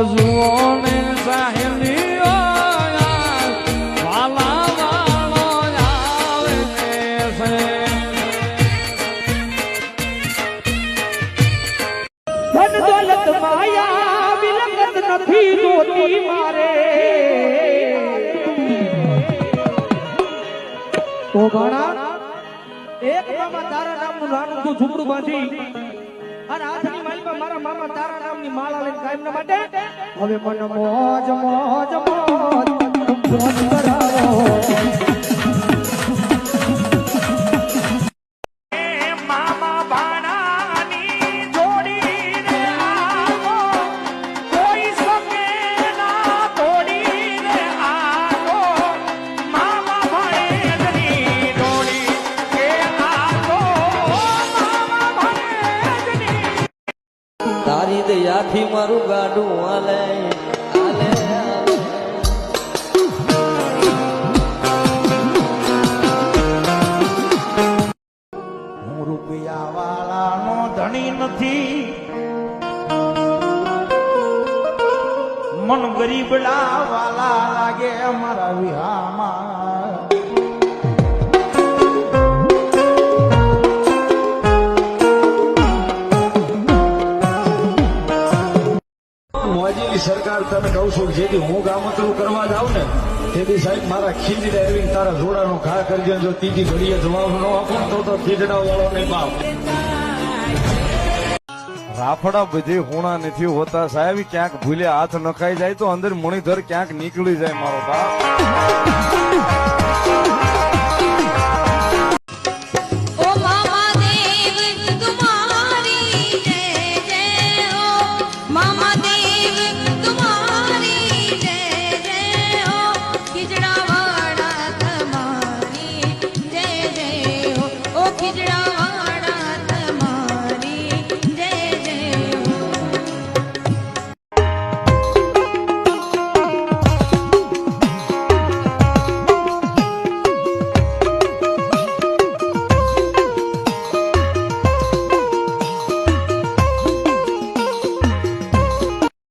જુઓ ને સાહેલીઓ વાલા વાળો આવે છે ધન દોલત માયા વિલંગત નથી જોતી મારે તો ઘણા એક મામા તારા નામનું નાનું તું ઝૂંપડું બાંધી અને હાથની માળીમાં મારા મામા તારા નામની માળા લઈને કાયમના માટે હવે મન મોજ મોજ મોજ મોજ કરાવો તારી દયાથી મારું ગાડું હાલે હું રૂપિયા વાળાનો ધણી નથી મન ગરીબડા વાલા લાગે અમારા વિહામાં મોદીની સરકાર તને કહું છું જેથી હું ગામતરું કરવા જાઉં ને તેથી સાહેબ મારા ખીજી ડ્રાઇવિંગ તારા જોડાનો ઘા કરજે જો ત્રીજી ઘડીએ જવાબ ન આપો તો ખીજડા વાળો નહીં બાપ રાફડા બધી હોણા નથી હોતા સાહેબ ક્યાંક ભૂલે હાથ નખાઈ જાય તો અંદર મણિધર ક્યાંક નીકળી જાય મારો બાપ